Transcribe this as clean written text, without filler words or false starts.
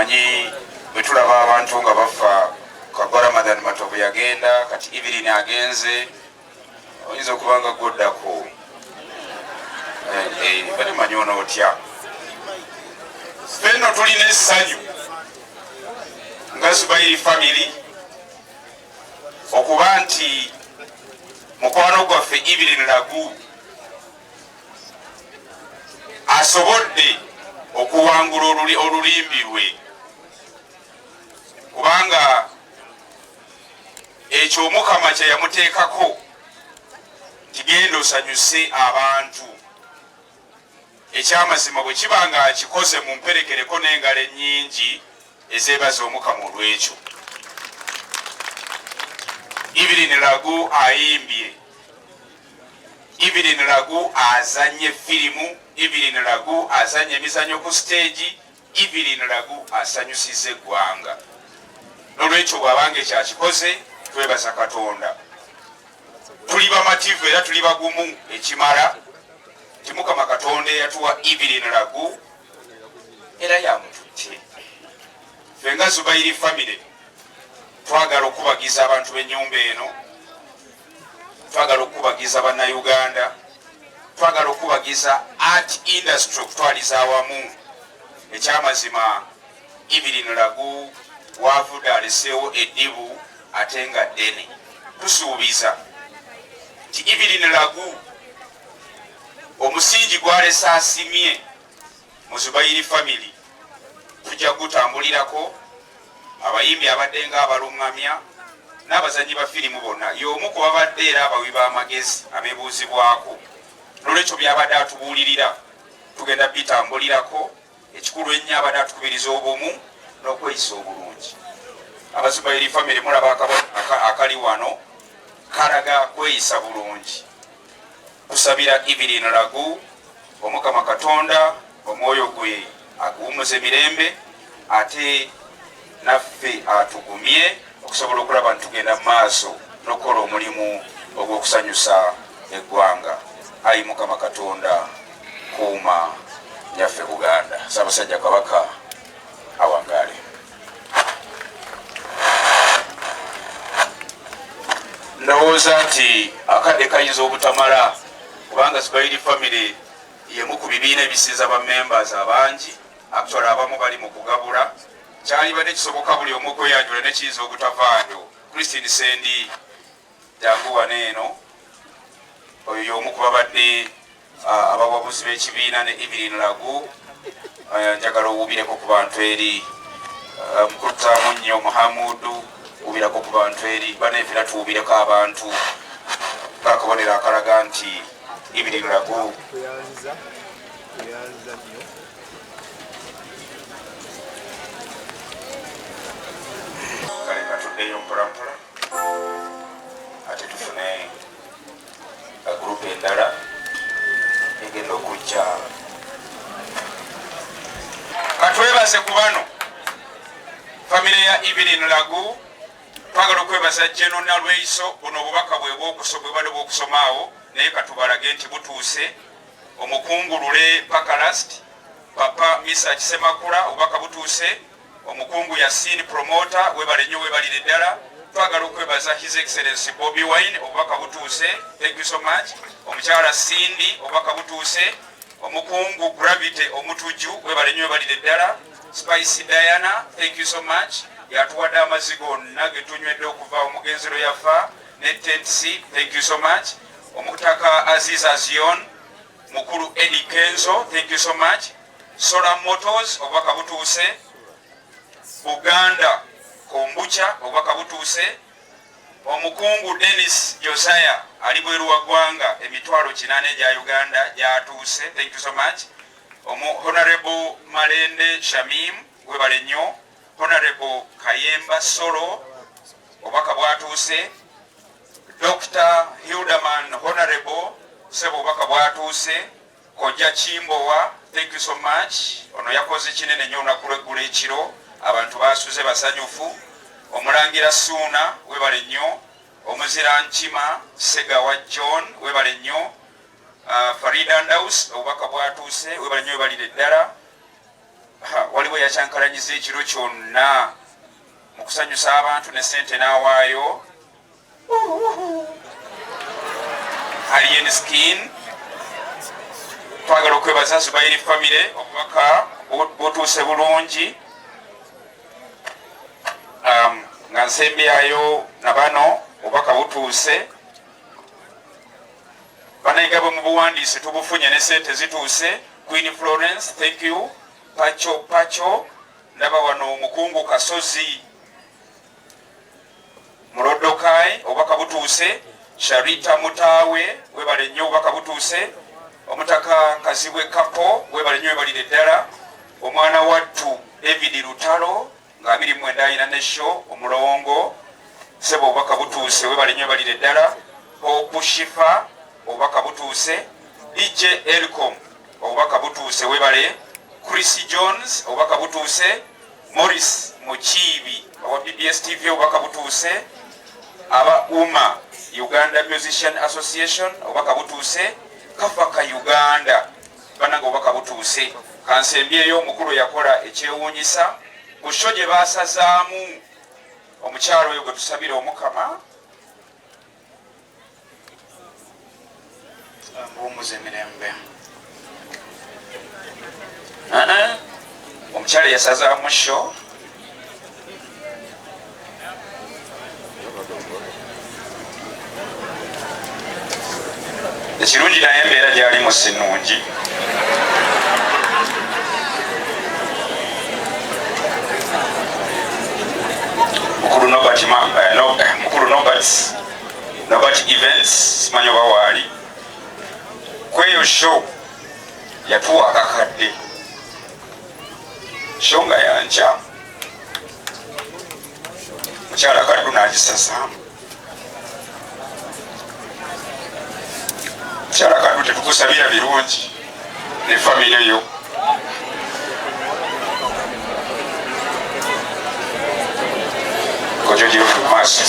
omanyi bwe tulaba abantu nga bafa kagwa Ramadan Matovu yagenda kati Evelyn agenze oyinza okuba nga gwoddako balimanyi onootya fenno tulina essanyu nga Zubairi family okuba nti mukwano gwaffe Evelyn Lagu asobodde okuwangula olulimbi lwe kubanga ekyo Omukama kye yamuteekako kigenda osanyuse abantu ekyamazima bwe kiba nga akikoze mu mperekereko n'engalo ennyingi ezeebaza Omukama olw'ekyo. Evelyn Lagu ayimbye, Evelyn Lagu azanye firimu, Evelyn Lagu azanye emizanyo ku stage, Evelyn Lagu asanyusiza eggwanga. N'olwekyo bw'abanga ekyakikoze twebaza Katonda. Tuli bamativu era tuli bagumu ekimala nti Mukama Katonda eyatuwa Evelyn Lagu era yamututte. Ffe nga Zubairi family twagala okubagiza abantu b'ennyumba eno, twagala okubagiza bannayuganda, twagala okubagiza art industry okutwaliza awamu. Ekyamazima Evelyn Lagu wavudde aleseewo eddibu ate nga ddene. Tusuubiza nti Evelyn Lagu omusingi gw'alese asimye mu Zubairi family tujja gutambulirako. Abayimbi abadde nga abalungamya n'abazanyi ba firimu bonna y'omu ku babadde era abawi b'amagezi abeebuuzibwako. N'olwekyo byabadde atubuulirira tugenda bitambulirako. Ekikulu ennyo abadde atukubiriza obumu n'okweyisa obulungi. Abazubairi family mulaba akali wano kalaga kweyisa bulungi. Tusabira Evelyn Lagu Omukama Katonda omwoyo gwe aguwumuze emirembe ate naffe atugumye okusobola okulaba nti tugenda mu maaso n'okukola omulimu ogw'okusanyusa eggwanga. Ayi Mukama Katonda kuuma nyaffe Buganda. Ssaabasajja Kabaka awangaale. Ndowooza nti akadde kayinza obutamala kubanga Zubairi family yemu ku bibiina ebisinza ba members abangi actually abamu bali mu kugabula. Kyalibadde kisoboka buli omu okweyanjula ne kiyinza obutavaayo. Christine Sendi jangu wano eno oyo y'omu ku babadde abawabuzi b'ekibiina ne Evelyn Lagu. Njagala owubireko ku bantu eri mukutaamu nnyo Muhamudu wubirako ku bantu eri baneefira tuwubireko abantu kakabonero akalaga nti Evelyn Lagu kale katuddeyo mpolampola ate tufune gurupu endala egenda okujja. Katwebaze ku bano famire ya Evelyn Lagu. Twagala okwebaza General Nalweiso buno obubaka bwe bw'obadde bw'okusomaawo naye katubalage nti butuuse. Omukungulule Pakalast Papa Misa Kisemakula obubaka butuuse. Omukungu Yasin Promoter webale nnyo webalire ddala. Twagala okwebaza His Excellency Bobby Wine obubaka butuuse. Thank you so much. Omukyala Cindy obubaka butuuse. Omukungu Gravity Omutuju webale nnyo webalire ddala. Spice Diana thank you so much. Yatuwadde amazigo gonna ge tunywedde okuva omugenzero yafa ne Tensi thank you so much. Omutaka Aziz Azion Mukulu Eddie Kenzo thank you so much. Solar Motors obubaka butuuse. Buganda Kombucha obubaka butuuse. Omukungu Dennis Josiah ali bweru wa ggwanga emitwalo 8 gya Uganda gyatuuse thank you so much. Honorable Malende Shamim webale nnyo. Honorable Kayemba Solo obubaka bwatuuse. Dr. Hildeman Honorable sebo obubaka bwatuuse. Kojja Chimbowa thank you so much. Ono yakoze kinene nnyo olunaku lw'eggulo ekiro abantu basuze basanyufu. Omulangira Suuna webale nnyo. Omuzira Nkima Segawa John webale nnyo. Farida Ndaus obubaka bwatuuse webale nnyo webalire ddala. Waliwo bwe yakyankalanyiza ekiro kyonna mu kusanyusa abantu ne sente n'awaayo. Alien Skin, twagala okwebaza Zubairi family obubaka butuuse bulungi. Nga nsembyayo na bano obubaka butuuse. Banayiga bwe mu buwandiisi tubufunye ne sente zituuse. Queen Florence, thank you. Pacho ndaba wano Mukungu Kasozi Murodokai obubaka butuuse. Sharita Mutawe webale nnyo obubaka butuuse. Omutaka Kazibwe Kapo webale nnyo webalire ddala. Omwana wattu David Lutalo nga 29 ayina nesho omulongo sebo obubaka butuuse webale nnyo webalire ddala. Okushifa obubaka butuuse. DJ Elcom obubaka butuuse webale. Chris Jones obubaka butuuse. Morris Muchibi owa BBS TV obubaka butuuse. Aba Uma Uganda Musician Association obubaka butuuse. Kafaka Uganda bananga obubaka butuuse. Kansembyeyo omukulu yakola ekyewuunyisa ku show gye baasazaamu omukyalo oyo gwe tusabira omukama mbuumuza emirembe. Omukyalo yasazaamu show ekirungi naye embeera gyalimu si nnungi. Mukulu Nobert Events simanyi oba waali kweyo show yatuwa akakadde show nga yanja mukyala kaddu n'agisasaamu. Mukyala kaddu tetukusabira birungi ne famire yo. Kojo jiyo maaso